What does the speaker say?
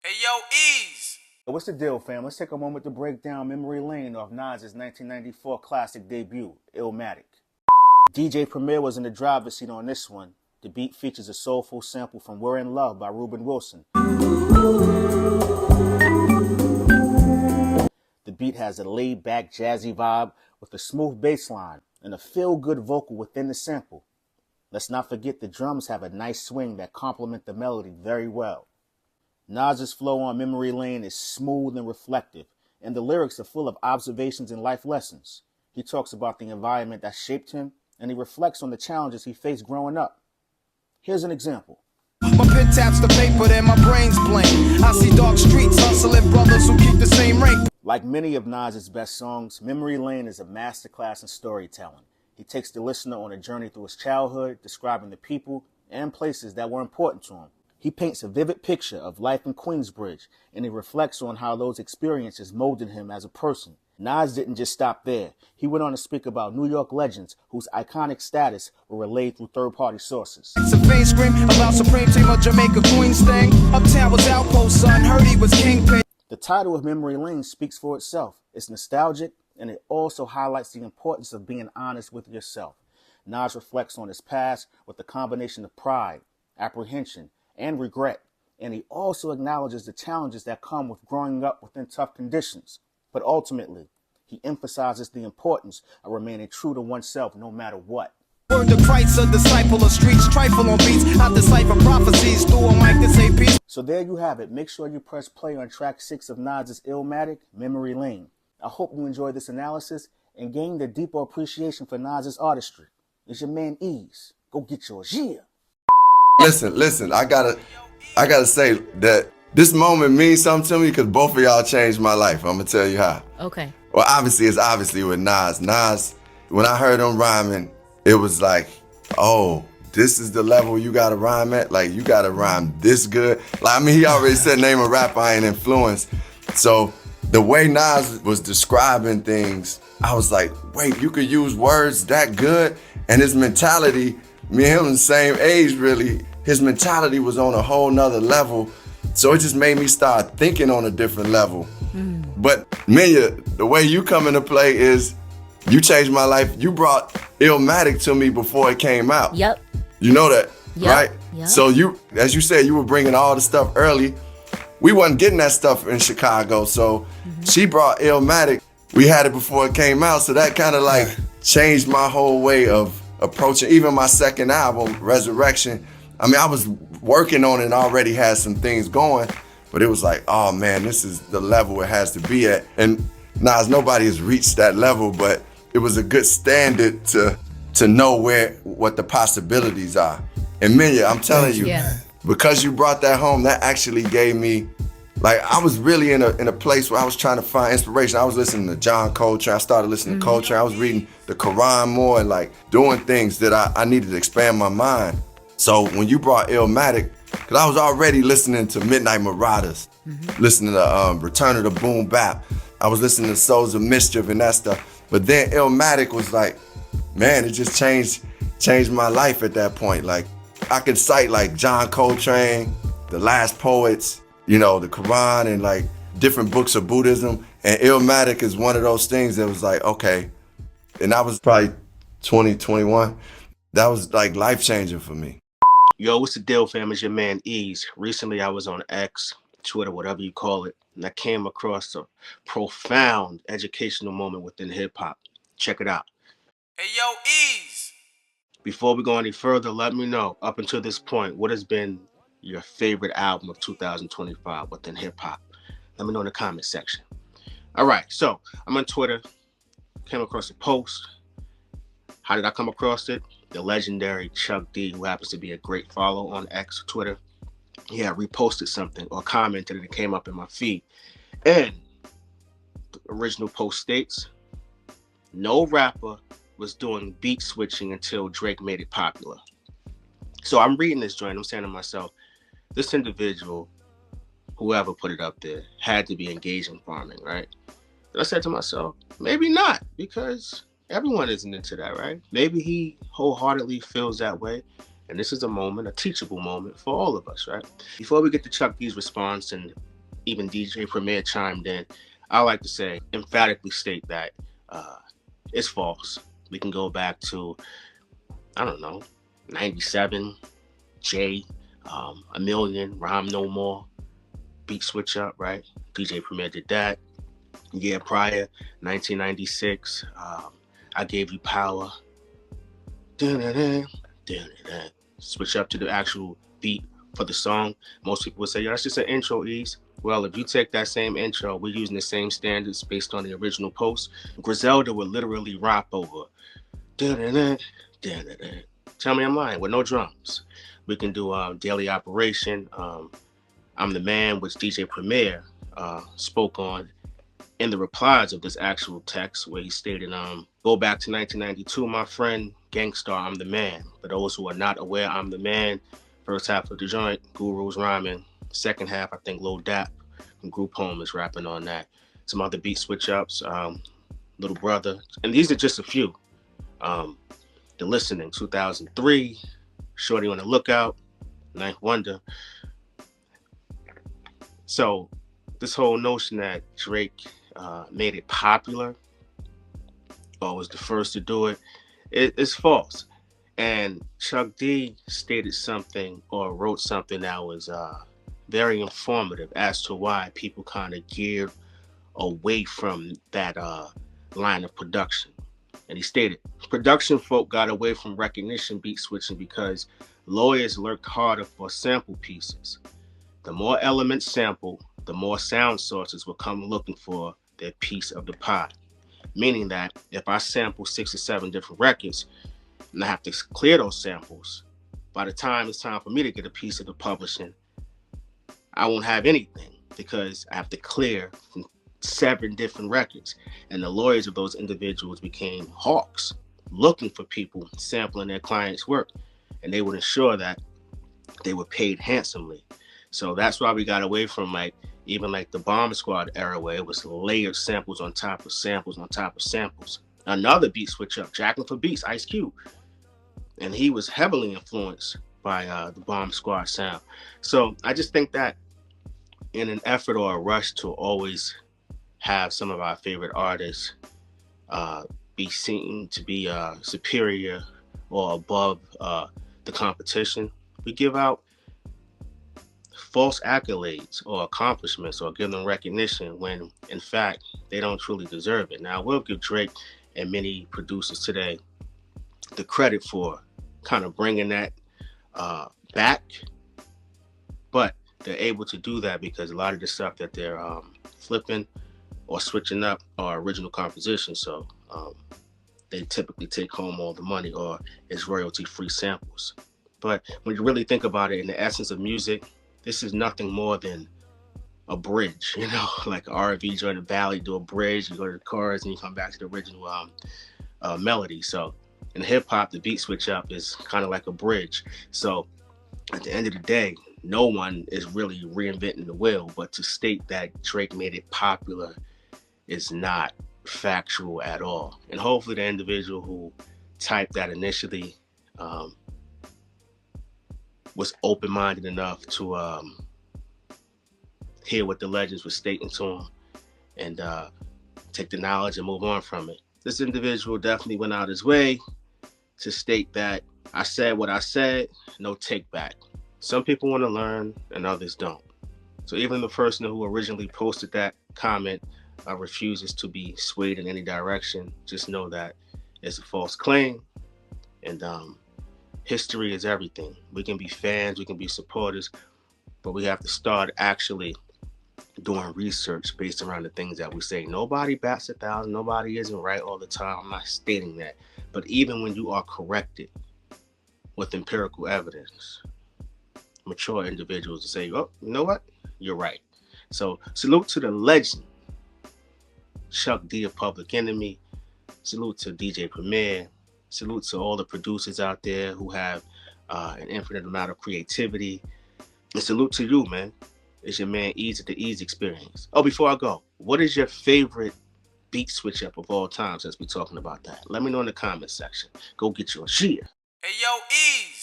Hey yo, Eeze! What's the deal, fam? Let's take a moment to break down memory lane off Nas' 1994 classic debut, Illmatic. DJ Premier was in the driver's seat on this one. The beat features a soulful sample from We're in Love by Ruben Wilson. The beat has a laid-back, jazzy vibe with a smooth bass line and a feel-good vocal within the sample. Let's not forget the drums have a nice swing that complement the melody very well. Nas's flow on memory lane is smooth and reflective, and the lyrics are full of observations and life lessons. He talks about the environment that shaped him, and he reflects on the challenges he faced growing up. Here's an example. My pen taps the paper, then my brain's blank. I see dark streets, hustling brothers who keep the same rank. Like many of Nas's best songs, Memory Lane is a masterclass in storytelling. He takes the listener on a journey through his childhood, describing the people and places that were important to him. He paints a vivid picture of life in Queensbridge, and he reflects on how those experiences molded him as a person. Nas didn't just stop there. He went on to speak about New York legends whose iconic status were relayed through third-party sources. Some fame scream about Supreme Team of Jamaica Queens thing. Uptown was outpost, son. Heard he was kingpin. The title of Memory Lane speaks for itself. It's nostalgic, and it also highlights the importance of being honest with yourself. Nas reflects on his past with a combination of pride, apprehension, and regret, and he also acknowledges the challenges that come with growing up within tough conditions. But ultimately, he emphasizes the importance of remaining true to oneself no matter what. Word to Christ, a disciple of streets, trifle on beats, I decipher prophecies through a mic to say peace. So there you have it. Make sure you press play on track 6 of Nas's Illmatic, Memory Lane. I hope you enjoyed this analysis and gained a deeper appreciation for Nas's artistry. It's your man Eeze. Go get yours. Yeah. Listen, I gotta say that this moment means something to me because both of y'all changed my life. I'm gonna tell you how. Okay. Well, obviously with Nas. Nas, when I heard him rhyming, it was like, oh, this is the level you gotta rhyme at? Like, you gotta rhyme this good? Like, I mean, he already said name a rapper I ain't influenced. So the way Nas was describing things, I was like, wait, you could use words that good? And his mentality, me and him the same age really, his mentality was on a whole nother level. So it just made me start thinking on a different level. But Minya, the way you come into play is, you changed my life. You brought Illmatic to me before it came out. Yep. You know that, Yep. right? Yep. So you, as you said, you were bringing all the stuff early. We wasn't getting that stuff in Chicago. So she brought Illmatic. We had it before it came out. So that kind of like changed my whole way of approaching even my second album, Resurrection. I mean, I was working on it and already had some things going, but it was like, oh man, this is the level it has to be at. And Nas, nobody has reached that level, but it was a good standard to know what the possibilities are. And Minya, I'm telling you, because you brought that home, that actually gave me, like, I was really in a place where I was trying to find inspiration. I was listening to John Coltrane. I started listening to Coltrane. I was reading the Quran more and like doing things that I needed to expand my mind. So when you brought Illmatic, because I was already listening to Midnight Marauders, listening to Return of the Boom Bap. I was listening to Souls of Mischief and that stuff. But then Illmatic was like, man, it just changed my life at that point. Like, I could cite like John Coltrane, The Last Poets, you know, the Quran and like different books of Buddhism. And Illmatic is one of those things that was like, okay. And that was probably 2021. That was like life-changing for me. Yo, what's the deal, fam? It's your man Eeze. Recently, I was on X, Twitter, whatever you call it, and I came across a profound educational moment within hip-hop. Check it out. Hey yo, Eeze! Before we go any further, let me know, up until this point, what has been your favorite album of 2025 within hip-hop? Let me know in the comment section. All right, so I'm on Twitter, came across a post. How did I come across it? The legendary Chuck D, who happens to be a great follow on X, Twitter, he had reposted something or commented and it came up in my feed. And the original post states, no rapper was doing beat switching until Drake made it popular. So I'm reading this joint, I'm saying to myself, this individual, whoever put it up there, had to be engaged in farming, right? And I said to myself, maybe not, because everyone isn't into that, right? Maybe he wholeheartedly feels that way. And this is a moment, a teachable moment for all of us, right? Before we get to Chuck D's response and even DJ Premier chimed in. I like to say, emphatically state that it's false. We can go back to, I don't know, 97, J, A Million, Rhyme No More, Beat Switch Up, right? DJ Premier did that. Year prior, 1996, I Gave You Power. Dun-dun-dun, dun-dun-dun. Switch up to the actual beat for the song. Most people would say, yo, that's just an intro, Eeze. Well, if you take that same intro, we're using the same standards based on the original post. Griselda would literally rap over. Dun-dun-dun, dun-dun-dun. Tell me I'm lying, with no drums. We can do Daily Operation. I'm the Man, which DJ Premier spoke on in the replies of this actual text, where he stated, go back to 1992, my friend, Gangstar, I'm the man. For those who are not aware, I'm the man. First half of the joint, Guru's rhyming. Second half, I think Lil Dap from Group Home is rapping on that. Some other beat switch ups, Little Brother. And these are just a few. The Listening, 2003, Shorty on the Lookout, Ninth Wonder. So this whole notion that Drake made it popular or was the first to do it, it's false. And Chuck D stated something or wrote something that was very informative as to why people kind of geared away from that line of production. And he stated, production folk got away from recognition beat switching because lawyers lurked harder for sample pieces. The more elements sampled, the more sound sources will come looking for their piece of the pie. Meaning that if I sample 6 or 7 different records and I have to clear those samples, by the time it's time for me to get a piece of the publishing, I won't have anything because I have to clear from 7 different records. And the lawyers of those individuals became hawks, looking for people sampling their clients' work. And they would ensure that they were paid handsomely. So that's why we got away from even the Bomb Squad era, where it was layered samples on top of samples on top of samples. Another beat switch up, Jacqueline for Beats, Ice Cube. And he was heavily influenced by the Bomb Squad sound. So I just think that in an effort or a rush to always have some of our favorite artists be seen to be superior or above the competition, we give out false accolades or accomplishments or give them recognition when in fact they don't truly deserve it. Now, I will give Drake and many producers today the credit for kind of bringing that back, but they're able to do that because a lot of the stuff that they're flipping or switching up are original compositions, so they typically take home all the money or it's royalty-free samples. But when you really think about it, in the essence of music, this is nothing more than a bridge, like an R&B joint, a ballad, do a bridge, you go to the chorus, and you come back to the original melody. So in hip-hop, the beat switch up is kind of like a bridge. So at the end of the day, no one is really reinventing the wheel, but to state that Drake made it popular is not factual at all. And hopefully the individual who typed that initially was open-minded enough to hear what the legends were stating to him and take the knowledge and move on from it. This individual definitely went out his way to state that I said what I said, no take back. Some people want to learn and others don't. So even the person who originally posted that comment refuses to be swayed in any direction. Just know that it's a false claim, and history is everything. We can be fans, we can be supporters, but we have to start actually doing research based around the things that we say. Nobody bats 1,000, nobody isn't right all the time. I'm not stating that. But even when you are corrected with empirical evidence, mature individuals will say, oh, you know what? You're right. So salute to the legend, Chuck D of Public Enemy. Salute to DJ Premier. Salute to all the producers out there who have an infinite amount of creativity. And salute to you, man. It's your man Eeze at the Eeze Experience. Oh, before I go, what is your favorite beat switch up of all time, since we're talking about that? Let me know in the comment section. Go get yours. Yeah. Hey, yo, Eeze.